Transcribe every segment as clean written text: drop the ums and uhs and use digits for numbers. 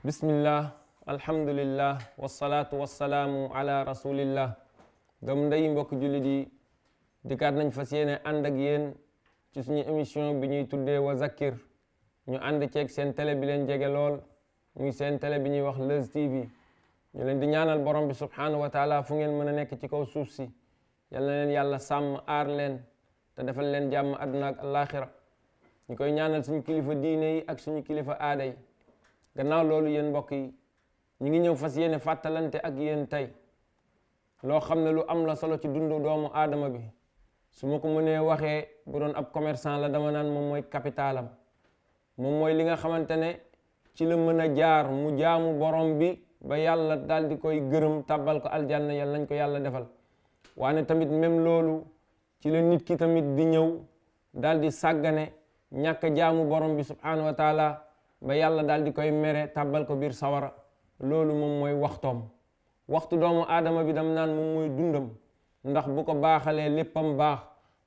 bismillah alhamdulillah wasalaatu wasalaamu ala rasulillah doomu ndey mbokk jullit yi dikkaat nañ fas yéene ànd ak yéen ci suñu émission bi ñuy tuddee wa zakkir ñu ànd ceeg seen télé bi leen jege lool muy seen télé bi ñuy wax Leuz TV ñu leen di ñaanal borom bi subhanahu wa taala fu ngeen mën a nekk ci kaw suuf si yal na leen yàlla sàmm aar leen te defal leen jàmm àdduna ak alaxira ñu koy ñaanal suñu kilifa diine yi ak suñu kilifa aada yi. gannaaw loolu yéen mbokk yi ñu ngi ñëw fas yéene fàttalante ak yéen tey loo xam ne lu am la solo ci dundu doomu aadama bi su ma ko mënee waxee bu doon ab commerçant la dama naan moom mooy capitalam moom mooy li nga xamante ne ci la mën a jaar mu jaamu borom bi ba yàlla daal di koy gërëm tàbbal ko aljanna yàlla nañ ko yàlla defal waane tamit même loolu ci la nit ki tamit di ñëw daal di sàggane ñàkk jaamu borom bi subhanahu wa taala ba yàlla daal di koy mere tàbbal ko biir sawara loolu moom mooy waxtu doomu aadama bi dam naan moom mooy dundam ndax bu ko baaxalee léppam baax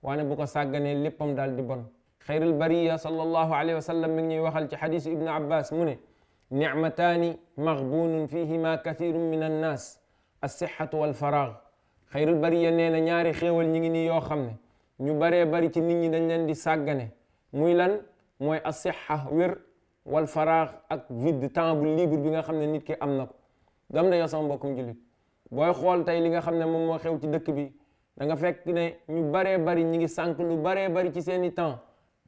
waane bu ko sàgganee léppam daal di bon xayrul bariya sallallahu alayhi wa sallam mi ngi ñuy waxal ci xadisu ibnu abbas mu ne nicmataani maghbunun fihima kathirun min annas assihatu walfaraag xayrul bariya nee na ñaari xéewal ñi ngi nii yoo xam ne ñu baree bari ci nit ñi dañ leen di sàggane muy lan mooy asiha wér wal faraax ak vide temps bu libre bi nga xam ne nit ki am na ko dam na yow sama mbokkum jullit booy xool tey li nga xam ne moom moo xew ci dëkk bi da nga fekk ne ñu baree bari ñi ngi sànq lu baree bari ci seeni temps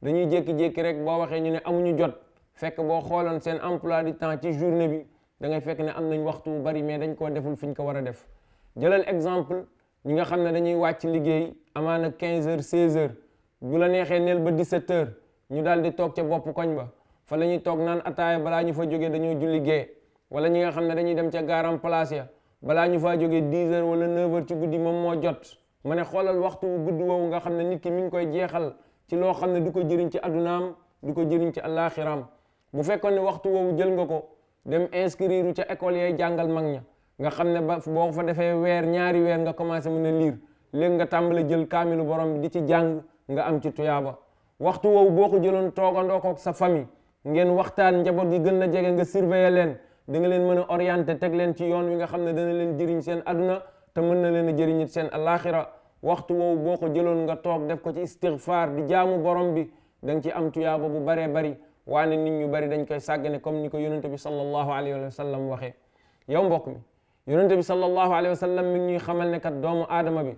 dañuy jékki-jékki rek boo waxee ñu ne amuñu jot fekk boo xooloon seen emploi du temps ci journée bi da ngay fekk ne am nañ waxtu bu bari mais dañ koo deful fi ñu ko war a def jëlal exemple ñi nga xam ne dañuy wàcc liggéey amaana 15 heures 16 heures bu la neexee neel ba 17 heures ñu daal di toog ca bopp koñ ba fa la ñuy toog naan ataaya balaa ñu fa jógee dañoo julli gee wala ñi nga xam ne dañuy dem ca garam place ya balaa ñu faa jógee 10 heures wala 9 heures ci guddi moom moo jot ma ne xoolal waxtu wu gudd woowu nga xam ne nit ki mi ngi koy jeexal ci loo xam ne du ko jëriñ ci addunaam du ko jëriñ ci alaxiraam bu fekkoon ne waxtu woowu jël nga ko dem inscrire ca école yay jàngal mag ña nga xam ne ba boo fa defee weer ñaari weer nga commencé mën a lire léegi nga tàmbale jël kaamilu borom bi di ci jàng nga am ci tuyaaba waxtu woowu boo ko jëloon toogandoo ko sa famille ngeen waxtaan njaboot gi gën la jege nga surveiller leen da nga leen mën a orienter teg leen ci yoon wi nga xam ne dana leen jëriñ seen aduna te mën na leen a jëriñit seen alaxira waxtu woowu boo ko jëloon nga toog def ko ci istighfar di jaamu borom bi da nga ci am tuyaaba bu baree bari waane nit ñu bari dañ koy sàggane comme ni ko yonente bi sallallahu alayhi wa sallam waxee yow mbokk mi yonente bi sallallahu alayhi wa sallam mi ngi ñuy xamal ne kat doomu aadama bi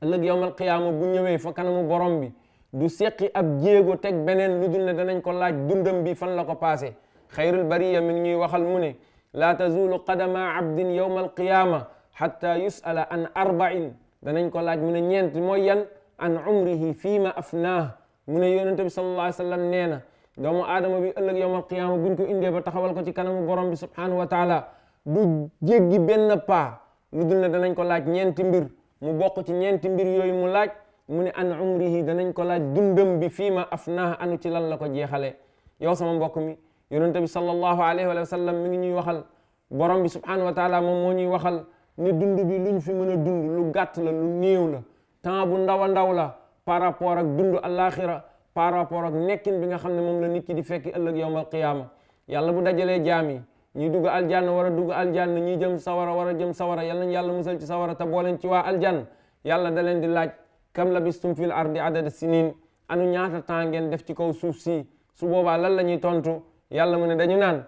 ëllëg yawmal qiyaama bu ñëwee fa kanamu borom bi du seqi ab jéego teg beneen lu dul ne danañ ko laaj dundam bi fan la ko passé xayrul bariya mi ngi ñuy waxal mu ne laa tazulu qadama abdin yawma alqiyama xatta yusala an arba'in danañ ko laaj mu ne ñeent mooy yan an umrihi fiima afnaah mu ne yonente bi sallallahu alayhi wa sallam nee na doomu aadama bi ëllëg yawma alqiyama buñ ko indee ba taxawal ko ci kanamu borom bi subhanahu wa taala du jéggi benn paa lu dul ne danañ ko laaj ñeenti mbir mu bokk ci ñeenti mbir yooyu mu laaj mu ne an umrihi danañ ko laaj dundam bi fii ma afnaah anu ci lan la ko jeexalee yow sama mbokk mi yonente bi sallallahu alayhi wa sallam mi ngi ñuy waxal borom bi subhanahu wa taala moom moo ñuy waxal ne dund bi luñ fi mën a dund lu gàtt la lu néew la temps bu ndaw a ndaw la par rapport ak dund alaxira par rapport ak nekkin bi nga xam ne moom la nit ki di fekki ëllëg yawmal qiyaama yàlla bu dajalee jaam yi ñuy dugg aljanna war a dugg aljanna ñuy jëm sawara war a jëm sawara yàlla nañ yàlla musal ci sawara te booleen ci waa aljanna yàlla da leen di laaj kam labistum fil ardi adada sinin anu ñaata temps ngeen def ci kaw suuf si su boobaa lan la ñuy tontu yàlla mu ne dañu naan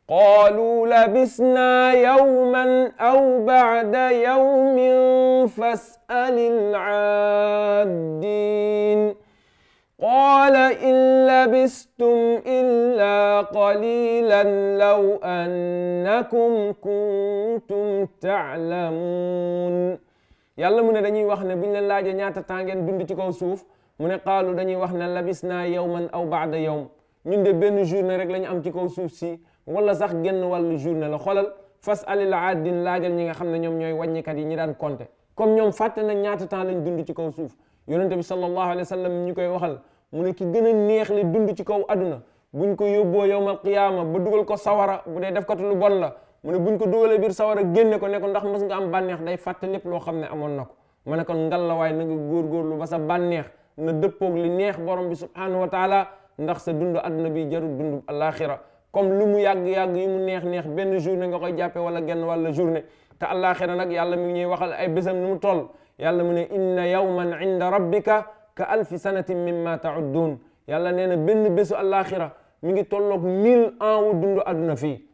qaalu labisna yawman aw ba'da yawmin fas'alil aadin qaala in labistum illa qalilan law annakum kuntum ta'lamun yàlla mu ne dañuy wax ne bu ñu leen laajee ñaata temps ngeen dund ci kaw suuf mu ne qaalu dañuy wax ne labisna yawman aw ba'da yawm ñun de benn journée rek la ñu am ci kaw suuf si wala sax genn wàllu journée la xoolal fas'alil aadin laajal ñi nga xam ne ñoom ñooy wàññikat yi ñi daan compter comme ñoom fàtte nañ ñaata temps lañ dund ci kaw suuf yonente bi sallallahu alayhi wa sallam ñu koy waxal mu ne ki gën a neex li dund ci kaw aduna buñ ko yóbboo yawmal qiyaama ba dugal ko sawara bu dee def katu lu bon la mu ne buñ ko dugalee biir sawara génne ko ne ko ndax mës nga am bànneex day fàtte lépp loo xam ne amoon na ko. ma ne kon ngallaawaay na nga góorgóorlu ba sa bànneex na dëppoog li neex borom bi subhanahu wa taala, ndax sa dund àdduna bi jarul dund alaxira. comme lu mu yàgg-yàgg yi mu neex benn journée nga koy jàppe wala genn wàlla journée. te alaxira nag yàlla mi ngi ñuy waxal ay bésam nu mu toll. yàlla mu ne inna yawman inda rabbika ka alfi sanatin mimma ta'uddun. yàlla nee na benn bésu alaxira mi ngi tolloog 1000 ans wu dund àdduna fii.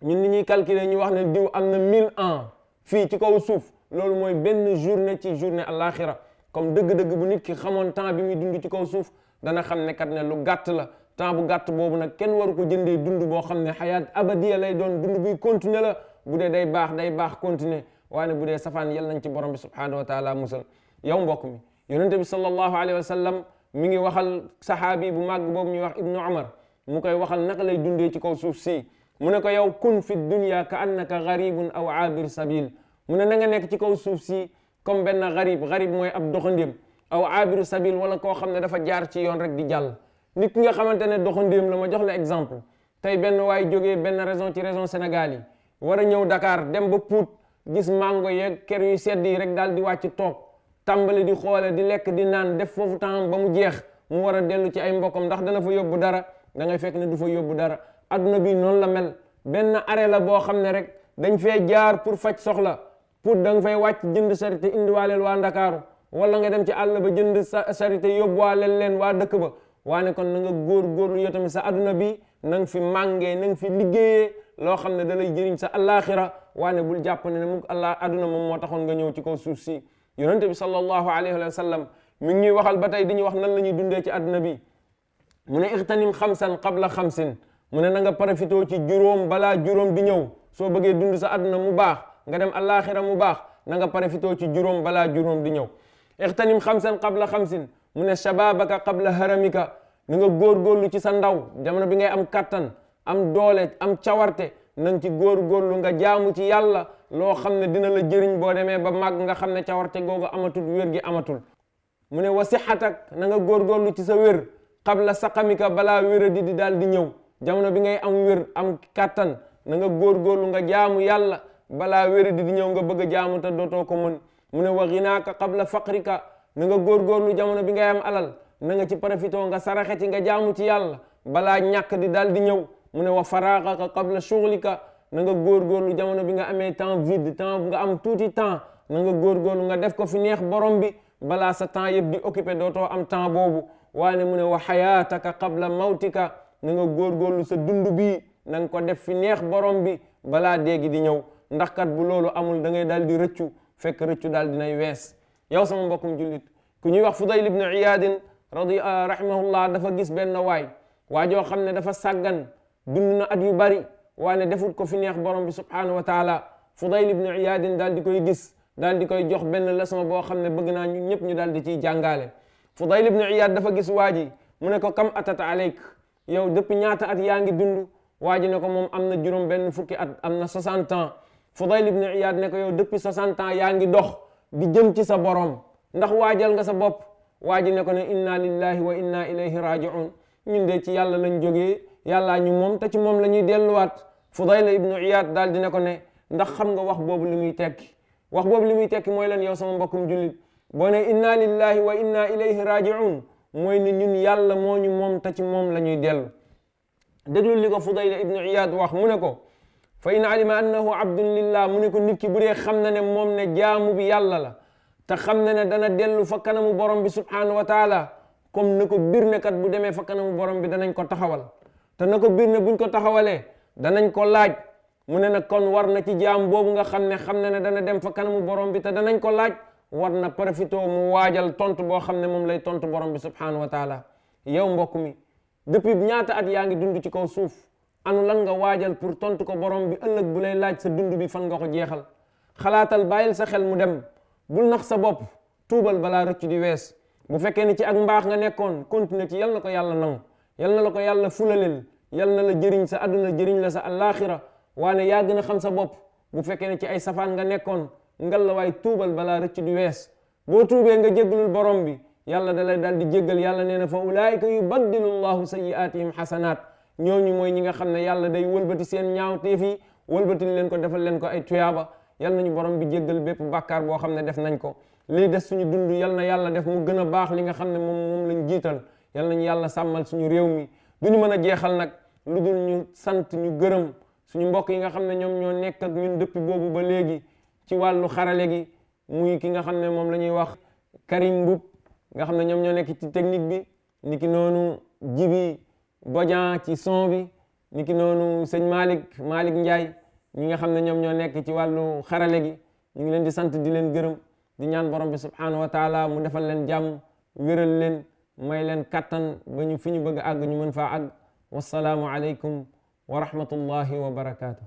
ñun ni ñuy calculer ñu wax ne diw am na 1000 ans fii ci kaw suuf, loolu mooy benn journée ci journée alaxira. comme dëgg-dëgg bu nit ki xamoon temps bi muy dund ci kaw suuf dana xam ne kat ne lu gàtt la. temps bu gàtt boobu nag kenn waru ko jëndee dund boo xam ne xayaat abadiya lay doon, dund buy continuer la. bu dee day baax continuer, waaye bu dee safaan yal nañ ci borom bi subhanahu wa taala musal. yow mbokk mi, yonente bi sallallahu alayhi wa sallam mi ngi waxal saxaabi bu màgg boobu ñuy wax ibnu Umar, mu koy waxal naka lay dundee ci kaw suuf si. mu ne ko yow kun fi dunya ka annaka garibun aw abir sabil. mu ne na nga nekk ci kaw suuf si comme benn garib mooy ab doxandéem, aw abir sabil wala koo xam ne dafa jaar ci yoon rek di jàll. nit ki nga xamante ne doxandéem la, ma jox la exemple. tey benn waay jógee benn région ci région Sénégal yi war a ñëw Dakar dem ba Pout, gis mango yeeg kër yu sedd yi rek daal di wàcc toog tàmbali di xoole di lekk di naan def foofu temps ba mu jeex, mu war a dellu ci ay mbokkam ndax dana fa yóbbu dara. da ngay fekk ne du fa yóbbu dara. adduna bi noonu la mel, benn arrêt la boo xam ne rek dañ fee jaar pour faj soxla. Pout da nga fay wàcc jënd charité indiwaaleel waa Ndakaaru, wala nga dem ci àll ba jënd charité yóbbuwaaleel leen waa dëkk ba. waane kon na nga góorgóorlu yow tamit sa adduna bi na nga fi màngee, na nga fi liggéeyee loo xam ne da lay jëriñ sa alaxira. waane bul jàpp ne mu adduna moom moo taxoon nga ñëw ci kaw suuf si. yonente bi sallallahu alayhi wa sallam mi ngi ñuy waxal ba tey di ñu wax nan la ñuy dundee ci adduna bi. mu ne ixtanim xamsan qabla xamsin. mu ne na nga profitoo ci juróom balaa juróom di ñëw. soo bëggee dund sa adduna mu baax nga dem alaxira mu baax, na nga profitoo ci juróom balaa juróom di ñëw. ixtanim xamsan qabla xamsin. mu ne shababaka qabla haramika. na nga góorgóorlu ci sa ndaw, jamono bi ngay am kattan, am doole, am cawarte, na nga ci góorgóorlu nga jaamu ci yàlla loo xam ne dina la jëriñ boo demee ba màgg nga xam ne cawarte googu amatul, wér gi amatul. mu ne wa sixatak, na nga góorgóorlu ci sa wér qabla saqamika, balaa wéra di daal di ñëw. jamono bi ngay am wér am kattan, na nga góorgóorlu nga jaamu yàlla balaa wéra di ñëw nga bëgg a jaamu te dootoo ko mën. mu ne wa ginaaka qabla faqrika, na nga góorgóorlu jamono bi ngay am alal, na nga ci profitoo nga saraxe ci nga jaamu ci yàlla balaa ñàkk di daal di ñëw. mu ne wa faraagaka qabla shughlika, na nga góorgóorlu jamono bi nga amee temps vide, temps nga am tuuti temps, na nga góorgóorlu nga def ko fi neex borom bi balaa sa temps yëpp di occupé dootoo am temps boobu. waane mu ne wa xayaataka qabla mawtika, na nga góorgóorlu sa dund bii na nga ko def fi neex borom bi balaa déegi di ñëw. ndax kat bu loolu amul da ngay daal di rëccu, fekk rëccu daal dinay wees. yow sama mbokkum jullit, ku ñuy wax Fudayl ibn Iyaad rahimahullah dafa gis benn waajoo xam ne dafa sàggan, dund na at yu bari waane defut ko fi neex borom bi subhanahu wa taala. Fudayl ibn Iyaad daal di koy gis, daal di koy jox benn leçon boo xam ne bëgg naa ñun ñëpp ñu daal di ciy jàngaale. Fudayl ibn Iyaad dafa gis waa ji, mu ne ko kam atata aleyk, yow depuis ñaata at yaa ngi dund. waa ji ne ko moom am na juróom benn fukki at, am na 60 ans. Fudayl ibn Iyaad ne ko yow depuis 60 ans yaa ngi dox di jëm ci sa borom, ndax waajal nga sa bopp. waa ji ne ko ne inna lillahi wa inna ilayhi raji'un, ñun de ci yàlla lañ jógee, yàllaa ñu moom te ci moom la ñuy delluwaat. Fudayl ibn Iyaad daal di ne ko ne ndax xam nga wax boobu li muy tekki. wax boobu li muy tekki mooy lan yow sama mbokkum jullit? boo ne inna lillahi wa inna ilayhi raji'un mooy ne ñun yàlla moo ñu moom te ci moom la ñuy dellu. déglu li ko Fudayl ibn Iyaad wax, mu ne ko fa in alima annahu abdun lillah, mu ne ko nit ki bu dee xam na ne moom ne jaamu bi yàlla la te xam na ne dana dellu fa kanamu borom bi subhanahu wa taala, comme na ko bir ne kat bu demee fa kanamu borom bi danañ ko taxawal, te na ko bir ne buñ ko taxawalee danañ ko laaj. mu ne nag kon war na ci jaam boobu nga xam na ne dana dem fa kanamu borom bi te danañ ko laaj, war na profitoo mu waajal tontu boo xam ne moom lay tontu borom bi subhanahu wa taala. yow mbokk mi, depuis ñaata at yaa ngi dund ci kaw suuf, anu lan nga waajal pour tontu ko borom bi ëllëg bu lay laaj sa dund bi fan nga ko jeexal? xalaatal, bàyyil sa xel mu dem, bul nax sa bopp, tuubal balaa rëcc di wees. bu fekkee ni ci ak mbaax nga nekkoon, continuer ci, yal na ko yàlla nangu, yal na la ko yàlla fulalel, yal na la jëriñ sa àdduna jëriñ la sa alaxira. waane yaa gën a xam sa bopp. bu fekkee ne ci ay safaan nga nekkoon, ngal la waay tuubal balaa rëcc di wees. boo tuubee nga jéggalul borom bi, yàlla da lay daal di jéggal. yàlla nee na fa ulaayika yubaddilu llahu sayyi'aatihim xasanaat, ñooñu mooy ñi nga xam ne yàlla day wëlbati seen ñaawteef yi wëlbatil leen ko defal leen ko ay tuyaaba. yal nañu borom bi jéggal bépp bàkkaar boo xam ne def nañ ko. lii des suñu dund yal na yàlla def mu gën a baax li nga xam ne moom lañ jiital. yal nañu yàlla sàmmal suñu réew mi. du ñu mën a jeexal nag lu dul ñu sant ñu gërëm suñu mbokk yi nga xam ne ñoom ñoo nekk ak ñun depuis boobu ba léegi ci wàllu xarale gi, muy ki nga xam ne moom la ñuy wax Karim Mboup nga xam ne ñoom ñoo nekk ci technique bi, niki noonu Jibi Bodian ci son bi, niki noonu sëñ Malick Ndiaye ñi nga xam ne ñoom ñoo nekk ci wàllu xarale gi. ñu ngi leen di sant di leen gërëm di ñaan borom bi subhanahu wa taala mu defal leen jàmm, wéral leen, may leen kattan ba ñu fi ñu bëgg a àgg ñu mën faa àgg. wassalaamu aleykum wa rahmatullahi wa barakaatu.